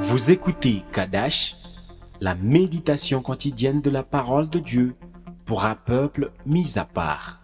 Vous écoutez Kadash, la méditation quotidienne de la parole de Dieu pour un peuple mis à part.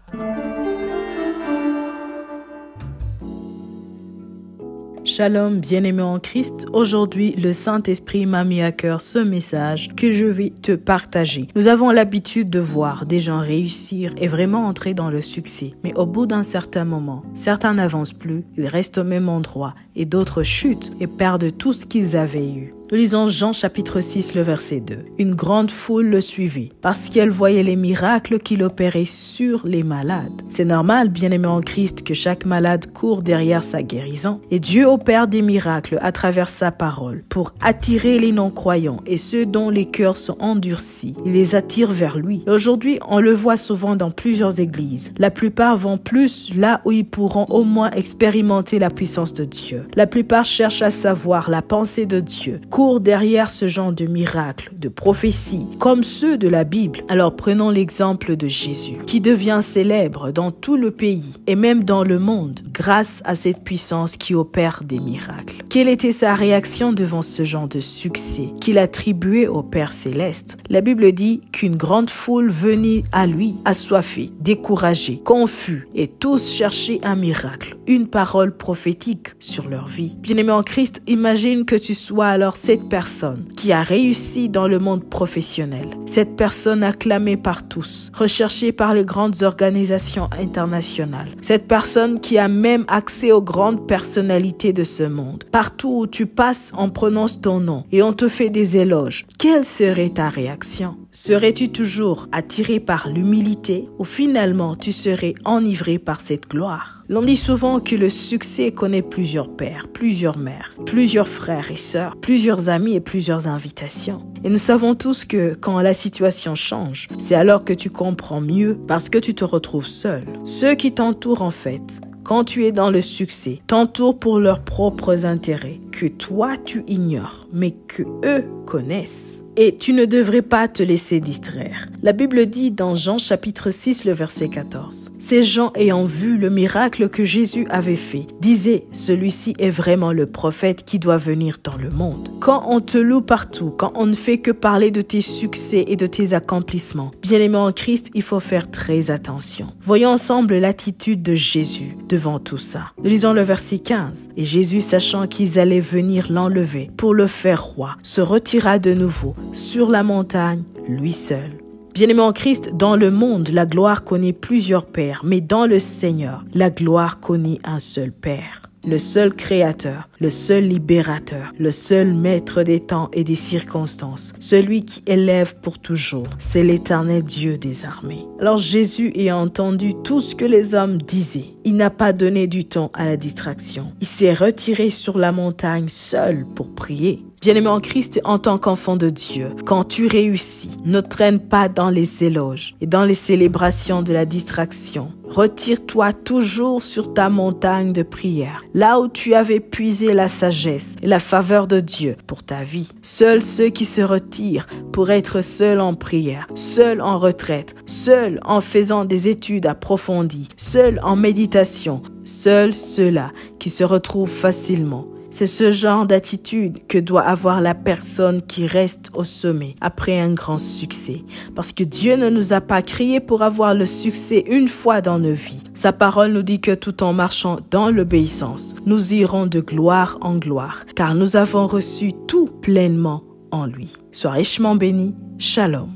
Shalom, bien-aimés en Christ. Aujourd'hui, le Saint-Esprit m'a mis à cœur ce message que je vais te partager. Nous avons l'habitude de voir des gens réussir et vraiment entrer dans le succès. Mais au bout d'un certain moment, certains n'avancent plus, ils restent au même endroit et d'autres chutent et perdent tout ce qu'ils avaient eu. Nous lisons Jean chapitre 6, le verset 2. Une grande foule le suivit parce qu'elle voyait les miracles qu'il opérait sur les malades. C'est normal, bien-aimés en Christ, que chaque malade court derrière sa guérison. Et Dieu opère des miracles à travers sa parole pour attirer les non-croyants et ceux dont les cœurs sont endurcis. Il les attire vers lui. Et aujourd'hui, on le voit souvent dans plusieurs églises. La plupart vont plus là où ils pourront au moins expérimenter la puissance de Dieu. La plupart cherchent à savoir la pensée de Dieu, court derrière ce genre de miracles, de prophéties, comme ceux de la Bible. Alors prenons l'exemple de Jésus, qui devient célèbre dans tout le pays et même dans le monde grâce à cette puissance qui opère des miracles. Quelle était sa réaction devant ce genre de succès qu'il attribuait au Père Céleste? La Bible dit qu'une grande foule venait à lui, assoiffée, découragée, confus, et tous cherchaient un miracle, une parole prophétique sur leur vie. Bien-aimé en Christ, imagine que tu sois alors cette personne qui a réussi dans le monde professionnel. Cette personne acclamée par tous, recherchée par les grandes organisations internationales. Cette personne qui a même accès aux grandes personnalités de ce monde. Partout où tu passes, on prononce ton nom et on te fait des éloges. Quelle serait ta réaction? Serais-tu toujours attiré par l'humilité ou finalement tu serais enivré par cette gloire? L'on dit souvent que le succès connaît plusieurs pères, plusieurs mères, plusieurs frères et sœurs, plusieurs amis et plusieurs invitations. Et nous savons tous que quand la situation change, c'est alors que tu comprends mieux parce que tu te retrouves seul. Ceux qui t'entourent en fait, quand tu es dans le succès, t'entourent pour leurs propres intérêts, que toi tu ignores, mais que eux connaissent. Et tu ne devrais pas te laisser distraire. La Bible dit dans Jean chapitre 6, le verset 14. Ces gens ayant vu le miracle que Jésus avait fait, disaient, celui-ci est vraiment le prophète qui doit venir dans le monde. Quand on te loue partout, quand on ne fait que parler de tes succès et de tes accomplissements, bien-aimé en Christ, il faut faire très attention. Voyons ensemble l'attitude de Jésus devant tout ça. Nous lisons le verset 15. Et Jésus, sachant qu'ils allaient venir l'enlever pour le faire roi, se retira de nouveau sur la montagne, lui seul. Bien-aimé en Christ, dans le monde, la gloire connaît plusieurs pères, mais dans le Seigneur, la gloire connaît un seul Père. Le seul créateur, le seul libérateur, le seul maître des temps et des circonstances, celui qui élève pour toujours, c'est l'Éternel Dieu des armées. Alors Jésus ayant entendu tout ce que les hommes disaient, il n'a pas donné du temps à la distraction. Il s'est retiré sur la montagne seul pour prier. Bien-aimé en Christ, en tant qu'enfant de Dieu, quand tu réussis, ne traîne pas dans les éloges et dans les célébrations de la distraction. Retire-toi toujours sur ta montagne de prière, là où tu avais puisé la sagesse et la faveur de Dieu pour ta vie. Seuls ceux qui se retirent pour être seuls en prière, seuls en retraite, seuls en faisant des études approfondies, seuls en méditation, seuls ceux-là qui se retrouvent facilement. C'est ce genre d'attitude que doit avoir la personne qui reste au sommet après un grand succès. Parce que Dieu ne nous a pas créés pour avoir le succès une fois dans nos vies. Sa parole nous dit que tout en marchant dans l'obéissance, nous irons de gloire en gloire, car nous avons reçu tout pleinement en lui. Sois richement béni. Shalom.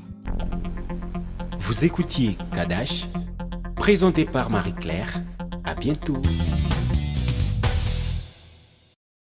Vous écoutiez Kadash, présenté par Marie-Claire. À bientôt.